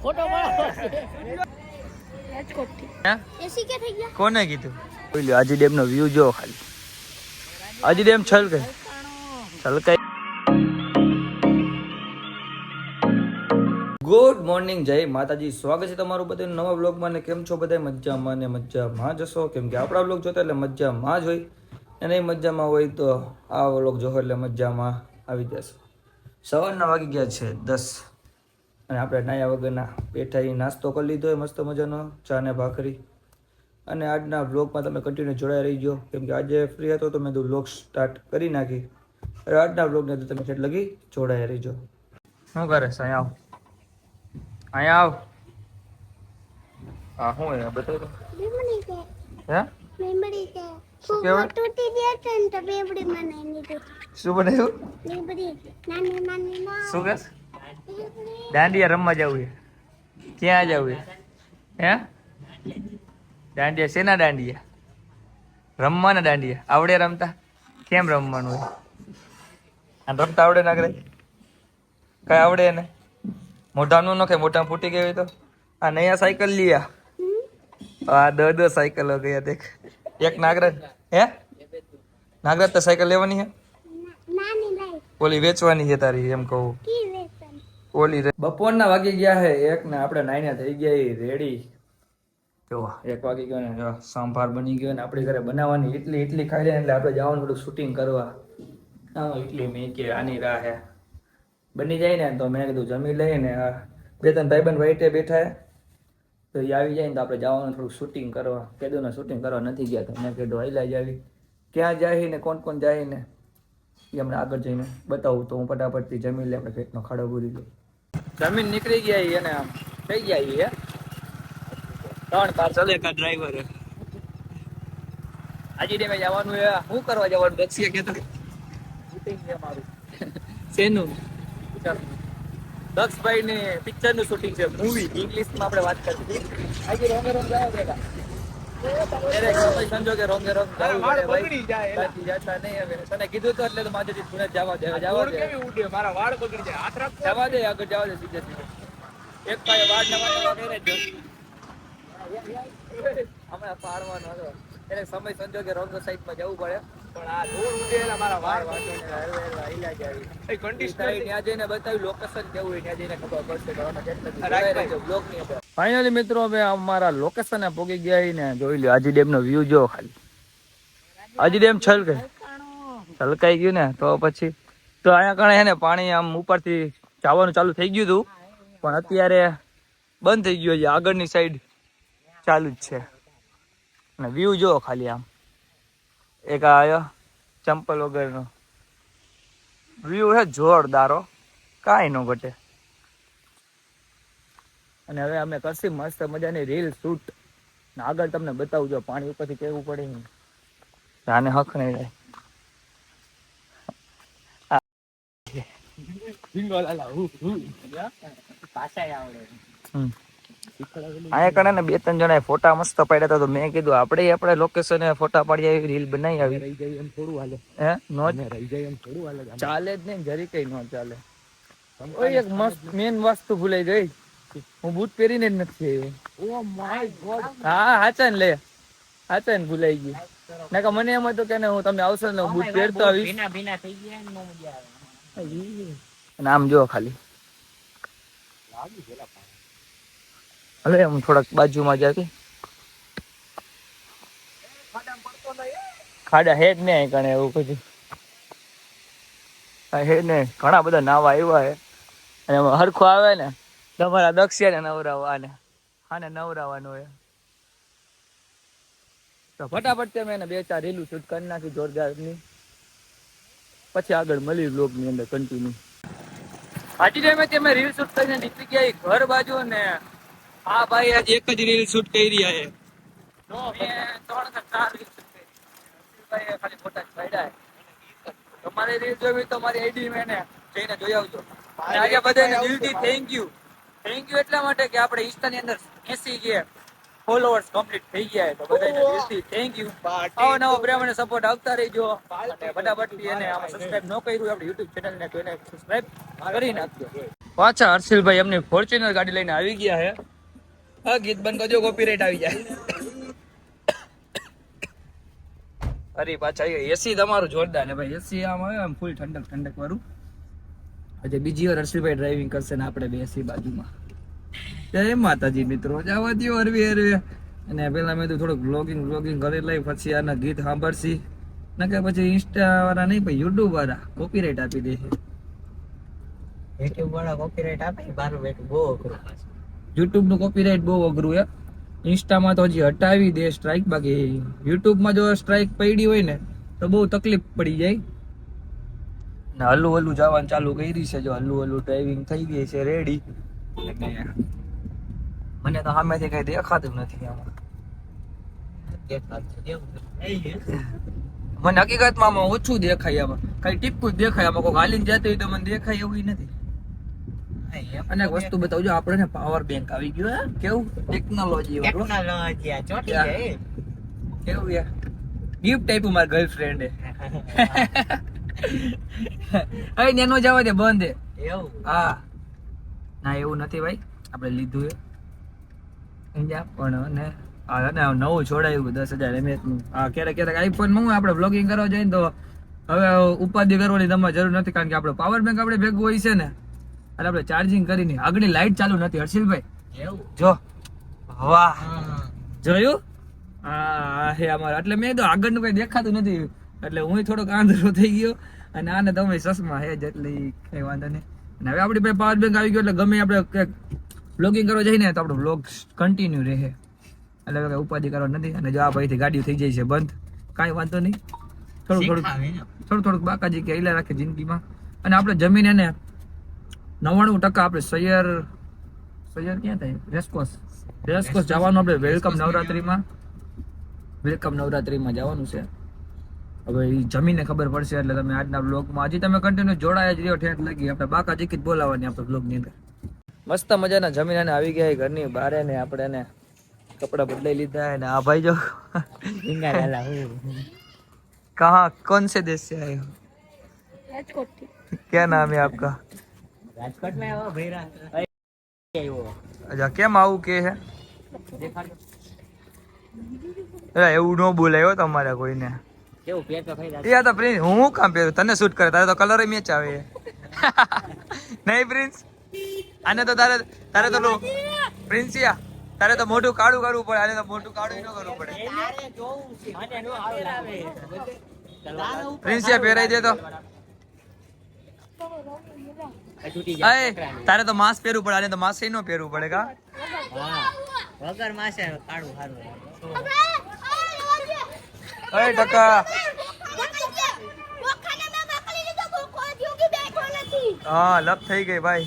Photo કોને કીધું? હાજી ડેમ નો વ્યૂ જો ખાલી. હાજી ડેમ છલકાઈ. ગુડ મોર્નિંગ, જય માતાજી. સ્વાગત છે તમારું બધા નવા બ્લોગમાં. ને કેમ છો બધા? મજામાં ને મજામાં જશો. કેમ કે આપણા બ્લોગ જોતા એટલે મજામાં જ હોય, અને એ મજામાં હોય તો આ બ્લોગ જોવો એટલે મજામાં આવી જશે. સવારના વાગી ગયા છે 10, અને આપણે નાયા વગરના બેઠા નાસ્તો કરી લીધો હોય મસ્ત મજાનો, ચા ને ભાખરી. અને આજના બ્લોગમાં તમે કન્ટિન્યુ જોડાઈ રહીજો, કેમ કે આજે ફ્રી હતો તો મેં તો બ્લોગ સ્ટાર્ટ કરી નાખી. હવે આજના બ્લોગને તો તમે છેટ લગી જોડાઈ રહીજો. શું કરે છે? અહીંયા આવ. હા, શું હે બતાવ તો. હે મેમરી કે ફૂગો તૂટી ગયો છે ને તો બેબડી મને નીકળી. શું બનાવ્યું? બેબડી નાની નાની ના. શું કે? દાંડિયા રમવા જવું છે. ક્યાં જવું છે? હે દાંડિયા? શેના દાંડિયા? રમવાના દાંડિયા? આવડે રમતા? કેમ રમવાનું હોય? આ રમતા આવડે ના કરે? કઈ આવડે ને? મોઢાનું ન ખાય, મોઢા ફૂટી ગઈ હોય તો. આ નયા સાયકલ લીયા. આ દો સાયકલો ગયા દેખ. એક નાગરાજ. હે નાગરાજ તો સાયકલ લેવાની હે? ઓલી વેચવાની છે તારી, એમ કહું. ઓલી બપોરના વાગી ગયા છે 1 ને આપણે નાઈને થઈ ગયા રેડી. જો 1 વાગી ગયો ને સાંભાર બની ગયો ને આપણે ઘરે બનાવવાની ઇડલી ખાઈ લે એટલે આપણે જવાનું થોડું શૂટિંગ કરવા. હા, ઇડલી મેં કે આની રાહ હે. બની જાય ને તો મેં કીધું જમી લઈને 2-3 ભાઈબંધ વાઈટે બેઠા તો એ આવી જાય ને તો આપણે જવાનું થોડું શૂટિંગ કરવા. કીધું શૂટિંગ કરવા નથી ગયા તો મેં કીધું હાઈલા જ આવી. ક્યાં જાય ને કોણ કોણ જાય ને એ હમણાં આગળ જઈને બતાવું. તો હું ફટાફટથી જમી લે, આપણે પેટનો ખાડો પૂરી દઉં. જમીન નીકળી ગયા એને આમ થઈ ગયા 3 પાર્સલ એક ડ્રાઈવર. આજે ડેમે જવાનું હે. શું કરવા જવાનું? દક્ષિયા કે તો શૂટિંગ છે મારું. શેનું? દક્ષભાઈ ને પિક્ચર નું શૂટિંગ છે, મૂવી. ઇંગ્લિશમાં આપણે વાત કરવી. આજે રોંગે રોંગ જાવ બેટા. સંજોગે રોંગે રોંગ જવું પડે ભાઈ. બાકી જાતા નહીં હવે. તને કીધું તો એટલે તો માજેથી પુણે જવા દે. મારા વાળ બગડી જાય. હાથ રાખ. જવા દે, આગળ જવા દે સીધે સીધે. એક પાયે વાળ નવા કરે છે. હમણાં પાડવાનો હતો એટલે સમય સંજોગે રોંગ સાઈડમાં જવું પડે. પણ આ દૂર ઉડેલા મારા વાળ હિલા જાય. ત્યાં જઈને બતાવ્યું લોકેશન કેવું હોય, ત્યાં જઈને ખબર પડશે. ફાઇનલી મિત્રો હવે અમારા લોકેશને પહોંચી ગયા ને જોઈ લો. હાજી ડેમ નો વ્યૂ જો ખાલી. હાજી ડેમ છલકાઈ ગયું ને તો પછી તો અહીંયા કણે હે ને પાણી આમ ઉપરથી જવાનું ચાલુ થઈ ગયું હતું, પણ અત્યારે બંધ થઈ ગયું છે. આગળની સાઈડ ચાલુ જ છે. અને વ્યૂ જો ખાલી આમ એક આયો ચંપલ વગરનો વ્યૂ હે જોરદારો, કાંઈ ન ઘટે. અને હવે અમે કરશી મસ્ત મજાની રીલ શૂટ. આગળ તમને બતાવું જો પાણી ઉપરથી કેવું પડે ને આને હક નહીં જાય. અહીંયા કણે ને 2-3 જણા ફોટા મસ્ત પાડ્યા હતા, તો મેં કીધું આપણે લોકેશન ફોટા પાડી આવી, રીલ બનાવી આવી. હે નો ચાલે જ નહીં, જરી કઈ નો ચાલે. એક મસ્ત મેન વસ્તુ ભૂલાઈ ગઈ. હું બૂટ પહેરીને જ નથી આવ્યો. હા હાચા ને લે, હાચા ને ભૂલાઈ ગયું. ના કે મને એમ હતું કે હું તમે આવશો ને બૂટ પહેરતો આવીશ. આમ જો ખાલી હવે હું થોડાક બાજુમાં જાતી. ખાડા હે જ નહીં કણે એવું કશું હે ને. ઘણા બધા નાવા આવ્યા હે, અને હરખો આવે ને તમારા દક્ષિયા ને નવરાવાને આને નવરાવાનું હોય તો ફટાફટ તમે એને 2-4 રીલું શૂટ કરી નાખી જોરદારની. પછી આગળ મળી બ્લોગ ની અંદર કન્ટિન્યુ. આજે ટાઈમે તમે રીલ શૂટ કરીને નીકળી ગયા ઘર બાજુ ને આ ભાઈ આજે એક જ રીલ શૂટ કરી રહ્યા છે. મેં 3 કે 4 રીલ શૂટ કરી. ખાલી ફોટા પાડ્યા. તમારે રીલ જોવી તો મારી આઈડી મેં જઈને જોઈ આવજો. આજે બધાને દિલથી થેન્ક યુ એટલા માટે કે આપણે ઇન્સ્ટાની અંદર 80K ફોલોઅર્સ કમ્પ્લીટ થઈ ગયા. તો બધાને દિલથી થેન્ક યુ. આવો નવો પ્રેમને સપોર્ટ આપતા રહેજો. અને ફટાફટ એને સબસ્ક્રાઇબ ન કર્યું આપણે યુટ્યુબ ચેનલને તો એને સબસ્ક્રાઇબ કરી નાખજો. પાછા હર્ષિલભાઈ એમની ફોર્ચ્યુનર ગાડી લઈને આવી ગયા છે. હા, ગીત બંધ કરજો, કોપીરાઈટ આવી જાય. અરે પાછા એસી તમારું જોરદાર ને ભાઈ. એસી આમ આવે આમ ફૂલ ઠંડક વાળું. આજે બીજી વાર હર્ષિલભાઈ ડ્રાઇવિંગ કરશે ને આપણે બેસી બાજુમાં. જય માતાજી મિત્રો, જવા દો હરવે. અને પેલા મેં તો થોડુંક વ્લોગિંગ કરી લઈ, પછી આના ગીત સાંભળશી. ના કે પછી ઇન્સ્ટા વાળા નહીં, ભાઈ યુટ્યુબ વાળા કોપીરાઈટ આપી દે છે. યુટ્યુબ વાળા કોપીરાઈટ આપે, બારું બેઠું બહુ અઘરું. યુટ્યુબ નું કોપીરાઈટ બહુ અઘરું છે. ઇન્સ્ટામાં તો હજી હટાવી દે સ્ટ્રાઇક, બાકી યુટ્યુબમાં જો સ્ટ્રાઇક પડી હોય ને તો બહુ તકલીફ પડી જાય. ને હલ્લું જવાનું ચાલુ કરી છે, જો હલ્લું ડ્રાઇવિંગ થઈ ગઈ છે રેડી. મને તો સામેથી કઈ દેખાતું નથી આમાં. મને હકીકતમાં આમાં ઓછું દેખાય, આમાં કઈ ટીપકું જ દેખાય. આમાં કોઈ હાલીને જતું હોય તો મને દેખાય એવું નથી. અને એક વસ્તુ બતાવજો, આપણે પાવર બેંક આવી ગયો. કેવું ટેકનોલોજી કેવું યાર, ગિફ્ટ આપ્યું મારા ગર્લફ્રેન્ડે. હવે નેનો જવા દે, બંધ એવું. હા ના એવું નથી ભાઈ, આપણે લીધું પણ નવું છોડાયું 10,000 mAh નું. હા, ક્યારેક આઈફોન માં આપણે બ્લોગિંગ કરવા જઈએ તો હવે ઉપાધિ કરવાની તમારે જરૂર નથી, કારણ કે આપણો પાવર બેંક આપણે ભેગું હોય છે ને, એટલે આપણે ચાર્જિંગ કરીને. આગળની લાઈટ ચાલુ નથી હર્ષિલભાઈ, જો વાહ, જોયું? હા હે અમારે. એટલે મેં તો આગળનું કઈ દેખાતું નથી, એટલે હું થોડોક આંધળો થઈ ગયો. અને આને તમે ચશ્મા હે જ, એટલે કઈ વાંધો નહીં. અને હવે આપણી પાસે પાવર બેંક આવી ગયો, એટલે ગમે આપણે બ્લોગિંગ કરવા જઈએ ને તો આપણું બ્લોગ કન્ટિન્યુ રહે, એટલે કઈ ઉપાધિ કરવા નથી. અને જો આ ભાઈથી ગાડીઓ થઈ જાય છે બંધ, કાંઈ વાંધો નહીં. થોડુંક બાકાજી કે હિલા રાખે જિંદગીમાં. અને આપણે જમીન એને 99% આપણે સૈયર ક્યાં થાય, રેસકોસ જવાનું. આપણે વેલકમ નવરાત્રીમાં જવાનું છે. હવે એ જમીને ખબર પડશે, એટલે તમે આજના બ્લોગમાં હજી તમે કન્ટિન્યુ જોડાયા જ રહ્યો. ઠેઠ લાગી આપણે બાકાજી જ બોલાવવાની આપણે બ્લોગની અંદર. મસ્ત મજાના જમીન આવી ગયા ઘરની બહાર ને આપણે એને કપડા બદલાઈ લીધા. અને આ ભાઈ જો कहाँ कौन से देश से आए हो? राजकोट। क्या नाम है आपका? રાજકોટ में वो भैरा अच्छा કેમ આવું કે હે? અરે એવું ન બોલાયો તમારે કોઈને. કેવું પેટ તો ખાઈ એ આ તો પ્રિન્સ, હું કામ પહેરું? તને શૂટ કરે, તારે તો કલર મેચ આવે. નહીં પ્રિન્સ, આને તો તારે તો પ્રિન્સિયા, તારે તો મોટું કાળું કરવું પડે, આને તો મોટું કાળું ન કરવું પડે. પ્રિન્સિયા પહેરાઈ દે તો. તારે તો માસ્ક પહેરવું પડે, આને તો માસ્ક ન પહેરવું પડે. કા વગર માસે કાળું હારું. અરે ટકા, હા લપ થઈ ગઈ ભાઈ.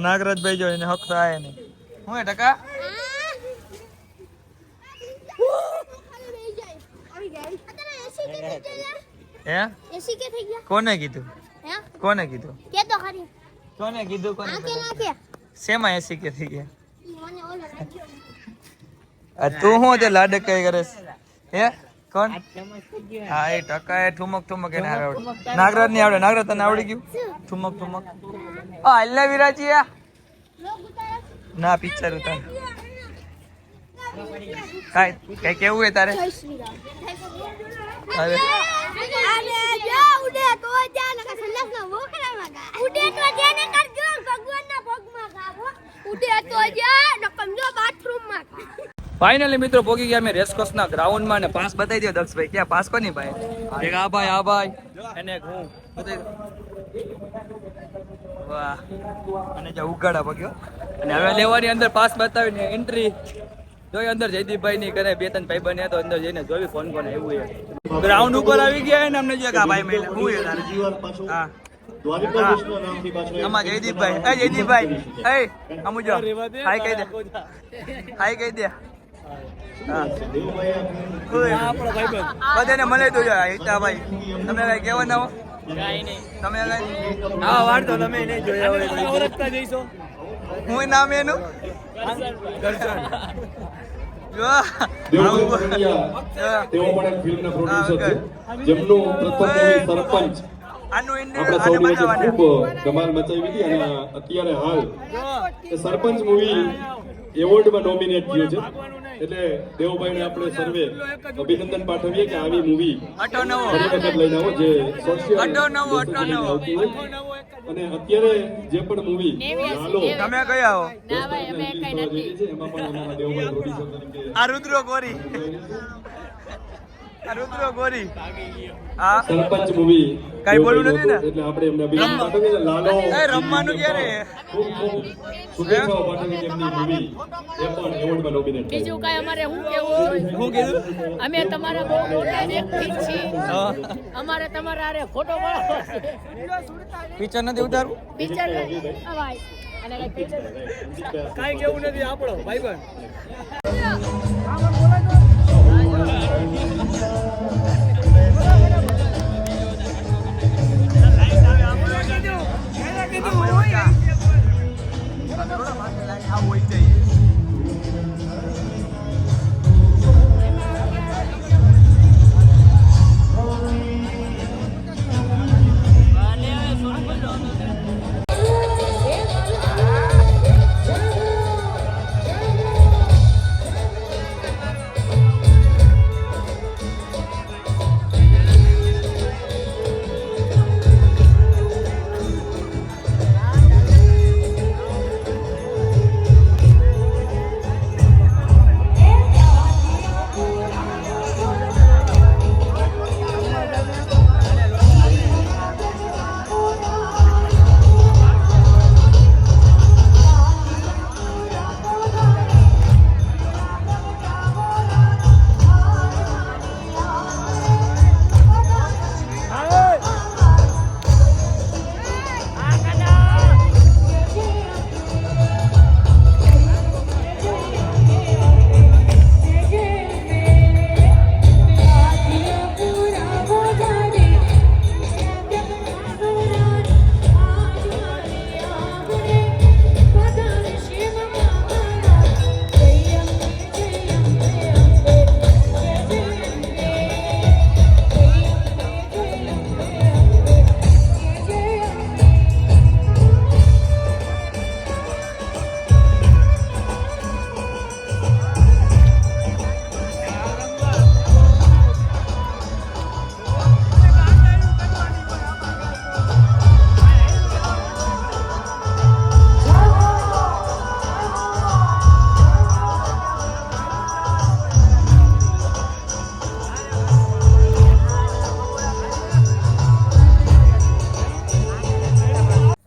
નાગરાજભાઈ જો એને હક થાય નહીં. હું ટકા કોને કીધું? કોને કીધું? કોને કીધું? કોને શેમાં એસી કે થઈ ગયા? તું શું તે લાડક કઈ કરે હે? કોણ? હા એ ટકા એ ઠુમક એને આવડે. નાગરાજ ની આવડે? નાગરાજ તને આવડી ગયું ઠુમક? હાલને વિરાજી ના પિક્ચર ઉતાર. કઈ કેવું હે તારે? અરે ફાઇનલી મિત્રો પોગી ગયા અમે રેસકોર્સ ના ગ્રાઉન્ડ માં. ને પાસ બતાવી દો દક્ષભાઈ, ક્યાં પાસ કોની ભાઈ? એક આ ભાઈ અને એક હું. વાહ, અને જો ઉગાડા પગ્યો. અને હવે લેવાની અંદર પાસ બતાવીને એન્ટ્રી જોઈ. અંદર જયદીપભાઈ ની કરે, 2-3 ભાઈ બન્યા તો અંદર જઈને જોઈ કોણ આવ્યું છે. ગ્રાઉન્ડ ઉપર આવી ગયા ને અમને જો આ ભાઈ મળ્યા. હું હા આમાં જયદીપભાઈ અમુ જો હાય કહી દે, હાય કહી દે. બધાને મળે તો ભાઈ તમે કઈ કેવાના હો? તમે હા વાળતો તમે નહીં જોયા. હું નામ એનું દેવભાઈ પરણિયા તેઓ પણ એક ફિલ્મના પ્રોડ્યુસર છે જેમનું પ્રથમ મૂવી સરપંચ આપણા સૌની વચ્ચે ખૂબ ધમાલ મચાવી હતી અને અત્યારે હાલ એ સરપંચ મૂવી એવોર્ડમાં નોમિનેટ થયું છે એટલે દેવભાઈને આપણે સર્વે અભિનંદન પાઠવીએ કે આવી મૂવી ફરી વખત લઈને આવો જે સોશિયલ આવતી હોય અને અત્યારે જે પણ મૂવી લાલો તમે કઈ આવો એમાં પણ અમારા દેવભાઈ પ્રોડ્યુસર તરીકે આ રુદ્રો ગોરી આ રુદ્રો ગોરી આ સરપંચ મૂવી કઈ બોલવું નથી ને? એટલે આપણે એમને અભિનંદન પાઠવીએ લાલો એ રમવાનું ક્યારે ખૂબ ખૂબ શુભેચ્છાઓ પાઠવીએ એમની મૂવી એ પણ એવોર્ડમાં નોમિનેટ થઈ. બીજું કઈ અમારે શું કેવું હું કીધું અમે તમારા બહુ મોટા વ્યક્તિ છીએ અમારે તમારા હારે ફોટો પાડવો છે પિક્ચર નથી ઉતારવું પિક્ચર અવાય અને કઈ પિક્ચર કાઈ કેવું નથી આપણો ભાઈબંધ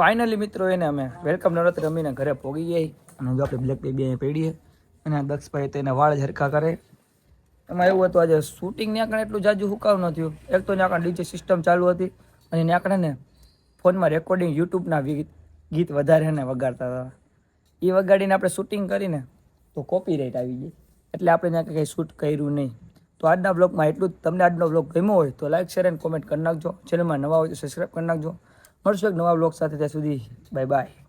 ફાઇનલી મિત્રો એને અમે વેલકમ નવરાત્રી રમીને ઘરે પોગી ગઈ અને જો આપણે બ્લેક બેબી અહીંયા પડી અને આ દક્ષભાઈ તો એના વાળ ઝરખા કરે. એમાં એવું હતું આજે શૂટિંગ ત્યાં આગળ એટલું જાજુ હુકાવ ન થયું. એક તો ત્યાં આગળ ડીજે સિસ્ટમ ચાલુ હતી અને ત્યાં આગળ ને ફોનમાં રેકોર્ડિંગ યુટ્યુબના ગીત વધારે ને વગાડતા હતા. એ વગાડીને આપણે શૂટિંગ કરીને તો કોપીરાઇટ આવી ગઈ એટલે આપણે ત્યાં કંઈ શૂટ કર્યું નહીં. તો આજના બ્લોગમાં એટલું જ. તમને આજનો બ્લોગ ગમ્યો હોય તો લાઈક શેર અને કોમેન્ટ કરી નાખજો. ચેનલમાં નવા હોય તો સબસ્ક્રાઈબ કરી નાખજો. મળશું એક નવા બ્લોગ સાથે. ત્યાં સુધી બાય બાય.